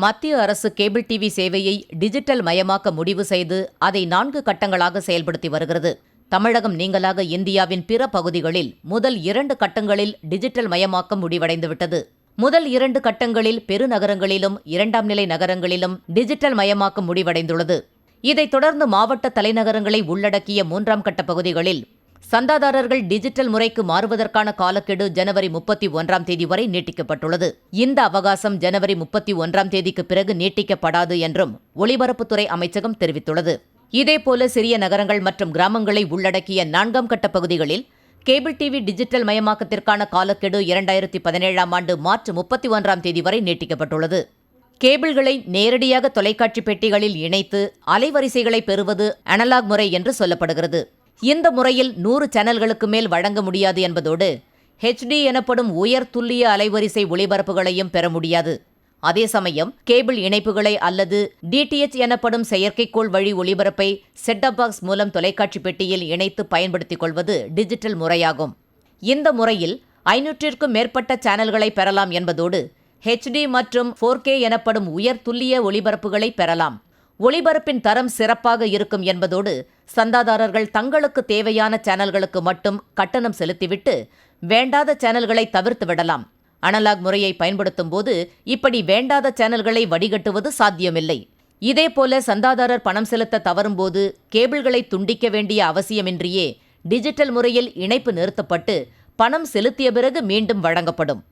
மத்திய அரசு cable TV சேவையை டிஜிட்டல் மயமாக்க முடிவு செய்து அதை 4 கட்டங்களாக செயல்படுத்தி வருகிறது. தமிழகம் நீங்கலாக இந்தியாவின் பிற பகுதிகளில் முதல் 2 கட்டங்களில் டிஜிட்டல் மயமாக்கம் முடிவடைந்துவிட்டது. முதல் 2 கட்டங்களில் பெருநகரங்களிலும் 2ஆம் நிலை நகரங்களிலும் டிஜிட்டல் மயமாக்கம் முடிவடைந்துள்ளது. இதைத் தொடர்ந்து மாவட்ட தலைநகரங்களை உள்ளடக்கிய 3ஆம் கட்ட பகுதிகளில் சந்தாதாரர்கள் டிஜிட்டல் முறைக்கு மாறுவதற்கான காலக்கெடு ஜனவரி 31ஆம் தேதி வரை நீட்டிக்கப்பட்டுள்ளது. இந்த அவகாசம் ஜனவரி 31ஆம் தேதிக்கு பிறகு நீட்டிக்கப்படாது என்றும் ஒலிபரப்புத்துறை அமைச்சகம் தெரிவித்துள்ளது. இதேபோல சிறிய நகரங்கள் மற்றும் கிராமங்களை உள்ளடக்கிய 4ஆம் கட்ட பகுதிகளில் கேபிள் டிவி டிஜிட்டல் மயமாக்கத்திற்கான காலக்கெடு 2017ஆம் ஆண்டு மார்ச் 31ஆம் தேதி வரை நீட்டிக்கப்பட்டுள்ளது. கேபிள்களை நேரடியாக தொலைக்காட்சி பெட்டிகளில் இணைத்து அலைவரிசைகளை பெறுவது அனலாக் முறை என்று சொல்லப்படுகிறது. இந்த முறையில் 100 சேனல்களுக்கு மேல் வழங்க முடியாது என்பதோடு HD எனப்படும் உயர் துல்லிய அலைவரிசை ஒளிபரப்புகளையும் பெற முடியாது. அதே சமயம் கேபிள் இணைப்புகளை அல்லது DTH எனப்படும் செயற்கைக்கோள் வழி ஒளிபரப்பை செட்டப் பாக்ஸ் மூலம் தொலைக்காட்சி பெட்டியில் இணைத்து பயன்படுத்திக் கொள்வது டிஜிட்டல் முறையாகும். இந்த முறையில் 500க்கும் மேற்பட்ட சேனல்களை பெறலாம் என்பதோடு HD மற்றும் 4K எனப்படும் உயர் துல்லிய ஒளிபரப்புகளை பெறலாம். ஒளிபரப்பின் தரம் சிறப்பாக இருக்கும் என்பதோடு சந்தாதாரர்கள் தங்களுக்கு தேவையான சேனல்களுக்கு மட்டும் கட்டணம் செலுத்திவிட்டு வேண்டாத சேனல்களை தவிர்த்து விடலாம். அனலாக் முறையை பயன்படுத்தும் போது இப்படி வேண்டாத சேனல்களை வடிகட்டுவது சாத்தியமில்லை. இதேபோல சந்தாதாரர் பணம் செலுத்த தவறும்போது கேபிள்களை துண்டிக்க வேண்டிய அவசியமின்றியே டிஜிட்டல் முறையில் இணைப்பு நிறுத்தப்பட்டு பணம் செலுத்திய பிறகு மீண்டும் வழங்கப்படும்.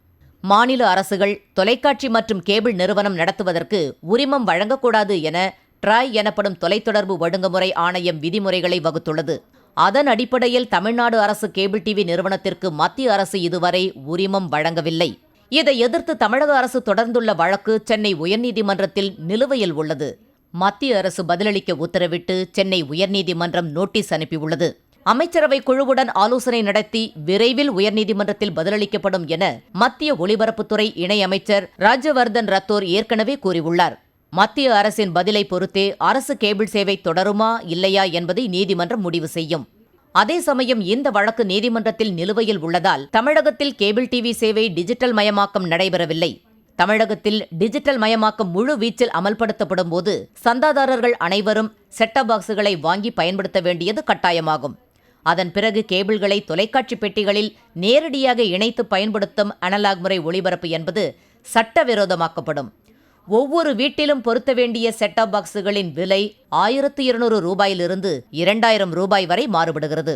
மாநில அரசுகள் தொலைக்காட்சி மற்றும் கேபிள் நிறுவனம் நடத்துவதற்கு உரிமம் வழங்கக்கூடாது என ட்ராய் எனப்படும் தொலைத்தொடர்பு ஒழுங்குமுறை ஆணையம் விதிமுறைகளை வகுத்துள்ளது. அதன் அடிப்படையில் தமிழ்நாடு அரசு கேபிள் டிவி நிறுவனத்திற்கு மத்திய அரசு இதுவரை உரிமம் வழங்கவில்லை. இதை எதிர்த்து தமிழக அரசு தொடர்ந்துள்ள வழக்கு சென்னை உயர்நீதிமன்றத்தில் நிலுவையில் உள்ளது. மத்திய அரசு பதிலளிக்க உத்தரவிட்டு சென்னை உயர்நீதிமன்றம் நோட்டீஸ் அனுப்பியுள்ளது. அமைச்சரவை குழுவுடன் ஆலோசனை நடத்தி விரைவில் உயர்நீதிமன்றத்தில் பதிலளிக்கப்படும் என மத்திய ஒலிபரப்புத்துறை இணையமைச்சர் ராஜ்யவர்தன் ரத்தோர் ஏற்கனவே கூறியுள்ளார். மத்திய அரசின் பதிலை பொறுத்தே அரசு கேபிள் சேவை தொடருமா இல்லையா என்பதை நீதிமன்றம் முடிவு செய்யும். அதே சமயம் இந்த வழக்கு நீதிமன்றத்தில் நிலுவையில் உள்ளதால் தமிழகத்தில் கேபிள் டிவி சேவை டிஜிட்டல் மயமாக்கம் நடைபெறவில்லை. தமிழகத்தில் டிஜிட்டல் மயமாக்கம் முழு வீச்சில் அமல்படுத்தப்படும் போது சந்தாதாரர்கள் அனைவரும் செட்டப் பாக்ஸுகளை வாங்கி பயன்படுத்த வேண்டியது கட்டாயமாகும். அதன் பிறகு கேபிள்களை தொலைக்காட்சி பெட்டிகளில் நேரடியாக இணைத்து பயன்படுத்தும் அனலாக் முறை ஒளிபரப்பு என்பது சட்டவிரோதமாக்கப்படும். ஒவ்வொரு வீட்டிலும் பொருத்த வேண்டிய செட்டப் பாக்ஸுகளின் விலை 1200 ரூபாயிலிருந்து 2000 ரூபாய் வரை மாறுபடுகிறது.